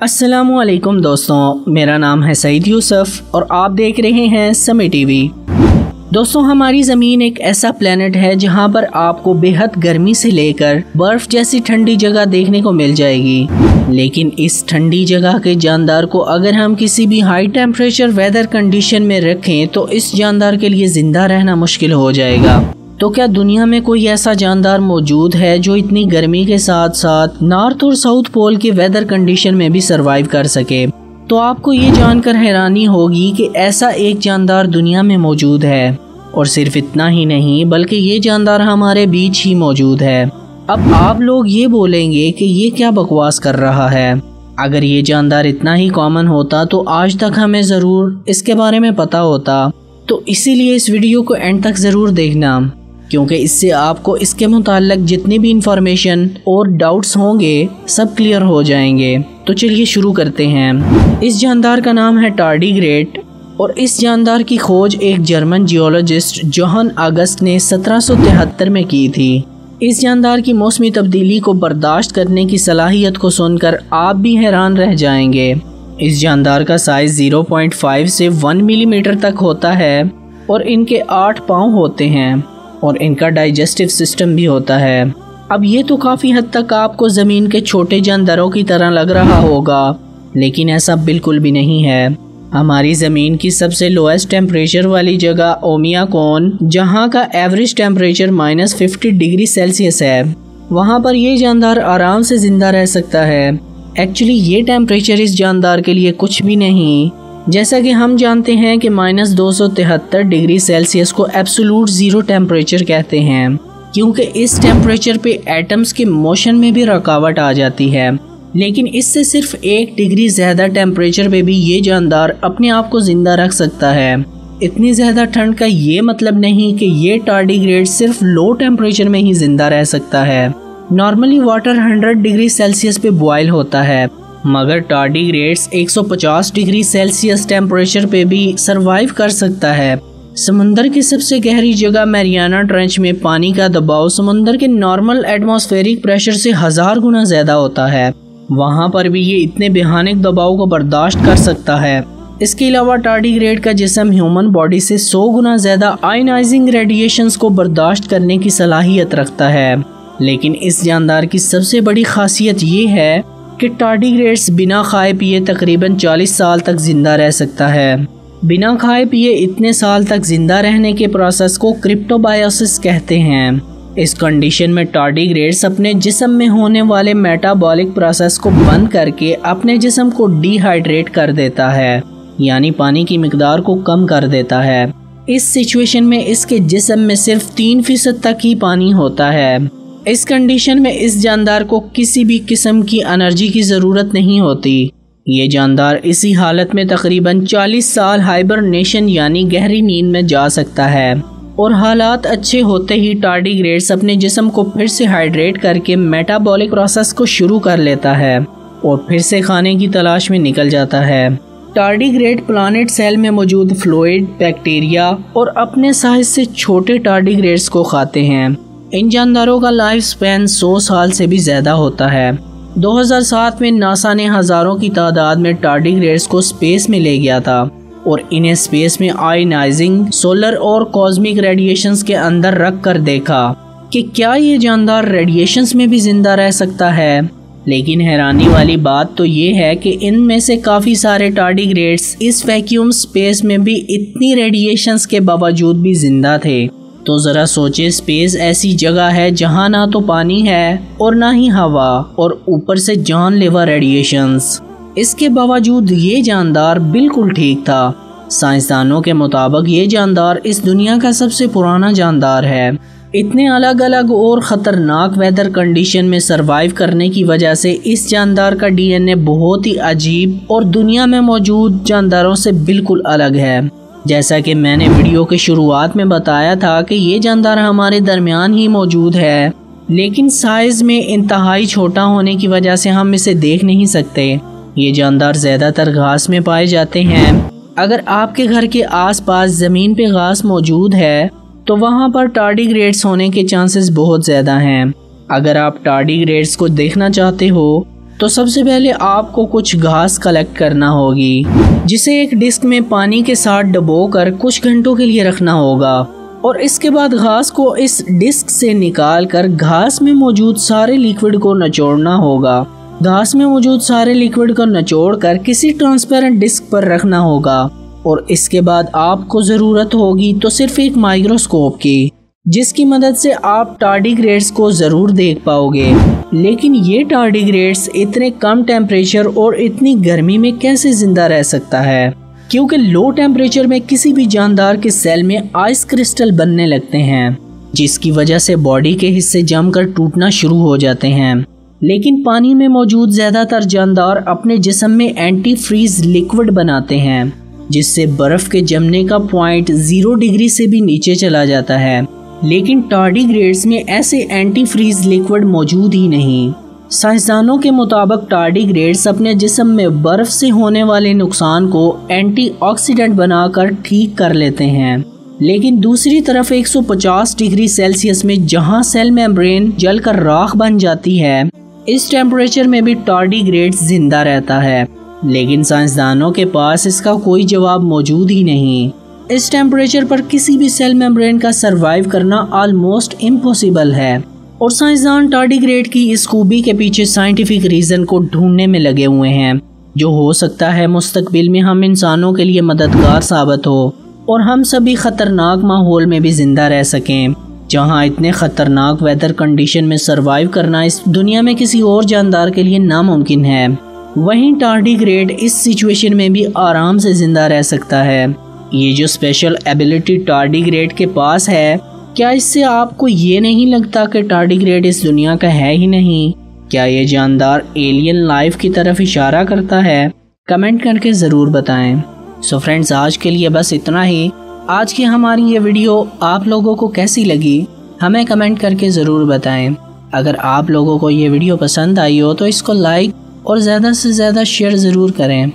अस्सलामुअलैकुम दोस्तों, मेरा नाम है सईद यूसुफ और आप देख रहे हैं समय टीवी। दोस्तों, हमारी ज़मीन एक ऐसा प्लेनेट है जहां पर आपको बेहद गर्मी से लेकर बर्फ जैसी ठंडी जगह देखने को मिल जाएगी। लेकिन इस ठंडी जगह के जानदार को अगर हम किसी भी हाई टेम्परेचर वेदर कंडीशन में रखें तो इस जानदार के लिए ज़िंदा रहना मुश्किल हो जाएगा। तो क्या दुनिया में कोई ऐसा जानदार मौजूद है जो इतनी गर्मी के साथ साथ नॉर्थ और साउथ पोल के वेदर कंडीशन में भी सरवाइव कर सके? तो आपको ये जानकर हैरानी होगी कि ऐसा एक जानदार दुनिया में मौजूद है। और सिर्फ इतना ही नहीं, बल्कि ये जानदार हमारे बीच ही मौजूद है। अब आप लोग ये बोलेंगे कि ये क्या बकवास कर रहा है। अगर ये जानदार इतना ही कॉमन होता तो आज तक हमें ज़रूर इसके बारे में पता होता। तो इसीलिए इस वीडियो को एंड तक ज़रूर देखना, क्योंकि इससे आपको इसके मुताल्लिक जितनी भी इंफॉर्मेशन और डाउट्स होंगे सब क्लियर हो जाएंगे। तो चलिए शुरू करते हैं। इस जानदार का नाम है टार्डिग्रेड और इस जानदार की खोज एक जर्मन जियोलॉजिस्ट जोहान ऑगस्ट ने 1773 में की थी। इस जानदार की मौसमी तब्दीली को बर्दाश्त करने की सलाहियत को सुनकर आप भी हैरान रह जाएंगे। इस जानदार का साइज 0.5 से 1 मिलीमीटर तक होता है और इनके 8 पाँव होते हैं और इनका डाइजेस्टिव सिस्टम भी होता है। अब ये तो काफ़ी हद तक आपको ज़मीन के छोटे जानदारों की तरह लग रहा होगा, लेकिन ऐसा बिल्कुल भी नहीं है। हमारी ज़मीन की सबसे लोएस्ट टेम्परेचर वाली जगह ओमियाकोन, जहाँ का एवरेज टेम्परेचर -50 डिग्री सेल्सियस है, वहाँ पर ये जानदार आराम से ज़िंदा रह सकता है। एक्चुअली ये टेम्परेचर इस जानदार के लिए कुछ भी नहीं। जैसा कि हम जानते हैं कि -273 डिग्री सेल्सियस को एब्सोल्यूट ज़ीरो टेम्परेचर कहते हैं, क्योंकि इस टेम्परेचर पे एटम्स के मोशन में भी रुकावट आ जाती है। लेकिन इससे सिर्फ 1 डिग्री ज़्यादा टेम्परेचर पे भी ये जानदार अपने आप को ज़िंदा रख सकता है। इतनी ज़्यादा ठंड का ये मतलब नहीं कि ये टार्डिग्रेड सिर्फ लो टेम्परेचर में ही ज़िंदा रह सकता है। नॉर्मली वाटर 100 डिग्री सेल्सियस पे बॉयल होता है, मगर टार्डिग्रेड्स 150 डिग्री सेल्सियस टेम्परेचर पे भी सरवाइव कर सकता है। समुंदर की सबसे गहरी जगह मैरियाना ट्रेंच में पानी का दबाव समुंदर के नॉर्मल एटमॉस्फेरिक प्रेशर से 1000 गुना ज़्यादा होता है। वहाँ पर भी ये इतने भयानक दबाव को बर्दाश्त कर सकता है। इसके अलावा टार्डिग्रेड का जिस्म ह्यूमन बॉडी से 100 गुना ज़्यादा आयनाइजिंग रेडिएशंस को बर्दाश्त करने की सलाहियत रखता है। लेकिन इस जानदार की सबसे बड़ी खासियत ये है कि टार्डिग्रेड्स बिना खाए पिए तकरीबन 40 साल तक ज़िंदा रह सकता है। बिना खाए पिए इतने साल तक ज़िंदा रहने के प्रोसेस को क्रिप्टोबायोसिस कहते हैं। इस कंडीशन में टार्डिग्रेड्स अपने जिस्म में होने वाले मेटाबॉलिक प्रोसेस को बंद करके अपने जिस्म को डिहाइड्रेट कर देता है, यानी पानी की मिकदार को कम कर देता है। इस सिचुएशन में इसके जिस्म में सिर्फ 3% तक ही पानी होता है। इस कंडीशन में इस जानदार को किसी भी किस्म की एनर्जी की ज़रूरत नहीं होती। ये जानदार इसी हालत में तकरीबन 40 साल हाइबरनेशन यानी गहरी नींद में जा सकता है और हालात अच्छे होते ही टार्डिग्रेड्स अपने जिस्म को फिर से हाइड्रेट करके मेटाबॉलिक प्रोसेस को शुरू कर लेता है और फिर से खाने की तलाश में निकल जाता है। टार्डिग्रेड प्लानेट सेल में मौजूद फ्लूइड, बैक्टीरिया और अपने साइज से छोटे टार्डिग्रेड्स को खाते हैं। इन जानदारों का लाइफ स्पैन 100 साल से भी ज़्यादा होता है। 2007 में नासा ने हज़ारों की तादाद में टार्डिग्रेड्स को स्पेस में ले गया था और इन्हें स्पेस में आयनाइजिंग, सोलर और कॉस्मिक रेडिएशंस के अंदर रख कर देखा कि क्या ये जानदार रेडिएशंस में भी ज़िंदा रह सकता है। लेकिन हैरानी वाली बात तो ये है कि इनमें से काफ़ी सारे टार्डिग्रेड्स इस वैक्यूम स्पेस में भी इतनी रेडिएशंस के बावजूद भी ज़िंदा थे। तो ज़रा सोचे, स्पेस ऐसी जगह है जहाँ ना तो पानी है और ना ही हवा और ऊपर से जानलेवा रेडिएशंस। इसके बावजूद ये जानदार बिल्कुल ठीक था। साइंसदानों के मुताबिक ये जानदार इस दुनिया का सबसे पुराना जानदार है। इतने अलग अलग और ख़तरनाक वेदर कंडीशन में सरवाइव करने की वजह से इस जानदार का डीएनए बहुत ही अजीब और दुनिया में मौजूद जानदारों से बिल्कुल अलग है। जैसा कि मैंने वीडियो के शुरुआत में बताया था कि ये जानदार हमारे दरमियान ही मौजूद है, लेकिन साइज़ में इंतहाई छोटा होने की वजह से हम इसे देख नहीं सकते। ये जानदार ज़्यादातर घास में पाए जाते हैं। अगर आपके घर के आसपास ज़मीन पे घास मौजूद है तो वहाँ पर टार्डिग्रेड्स होने के चांसेस बहुत ज़्यादा हैं। अगर आप टार्डिग्रेड्स को देखना चाहते हो तो सबसे पहले आपको कुछ घास कलेक्ट करना होगी, जिसे एक डिस्क में पानी के साथ डुबोकर कुछ घंटों के लिए रखना होगा। और इसके बाद घास को इस डिस्क से निकालकर घास में मौजूद सारे लिक्विड को निचोड़ना होगा। घास में मौजूद सारे लिक्विड को निचोड़कर किसी ट्रांसपेरेंट डिस्क पर रखना होगा। और इसके बाद आपको ज़रूरत होगी तो सिर्फ एक माइक्रोस्कोप की, जिसकी मदद से आप टार्डिग्रेड्स को ज़रूर देख पाओगे। लेकिन ये टार्डिग्रेड्स इतने कम टेम्परेचर और इतनी गर्मी में कैसे जिंदा रह सकता है? क्योंकि लो टेम्परेचर में किसी भी जानदार के सेल में आइस क्रिस्टल बनने लगते हैं, जिसकी वजह से बॉडी के हिस्से जमकर टूटना शुरू हो जाते हैं। लेकिन पानी में मौजूद ज़्यादातर जानदार अपने जिस्म में एंटी फ्रीज लिक्विड बनाते हैं, जिससे बर्फ के जमने का पॉइंट 0 डिग्री से भी नीचे चला जाता है। लेकिन टार्डिग्रेड्स में ऐसे एंटी फ्रीज लिक्विड मौजूद ही नहीं। साइंसदानों के मुताबिक टार्डिग्रेड्स अपने जिस्म में बर्फ से होने वाले नुकसान को एंटीऑक्सीडेंट बनाकर ठीक कर लेते हैं। लेकिन दूसरी तरफ 150 डिग्री सेल्सियस में जहां सेल मेम्ब्रेन जलकर राख बन जाती है, इस टेम्परेचर में भी टार्डिग्रेड्स जिंदा रहता है। लेकिन साइंसदानों के पास इसका कोई जवाब मौजूद ही नहीं। इस टेम्परेचर पर किसी भी सेल मेम्ब्रेन का सरवाइव करना ऑलमोस्ट इम्पॉसिबल है। और साइंसदान टार्डिग्रेड की इस खूबी के पीछे साइंटिफिक रीज़न को ढूंढने में लगे हुए हैं, जो हो सकता है मुस्तकबिल में हम इंसानों के लिए मददगार साबित हो और हम सभी ख़तरनाक माहौल में भी ज़िंदा रह सकें, जहां इतने ख़तरनाक वेदर कंडीशन में सरवाइव करना इस दुनिया में किसी और जानदार के लिए नामुमकिन है। वहीं टार्डिग्रेड इस सिचुएशन में भी आराम से ज़िंदा रह सकता है। ये जो स्पेशल एबिलिटी टार्डिग्रेड के पास है, क्या इससे आपको ये नहीं लगता कि टार्डिग्रेड इस दुनिया का है ही नहीं? क्या ये जानदार एलियन लाइफ की तरफ इशारा करता है? कमेंट करके ज़रूर बताएं। सो फ्रेंड्स, आज के लिए बस इतना ही। आज की हमारी ये वीडियो आप लोगों को कैसी लगी, हमें कमेंट करके ज़रूर बताएं। अगर आप लोगों को ये वीडियो पसंद आई हो तो इसको लाइक और ज़्यादा से ज़्यादा शेयर ज़रूर करें।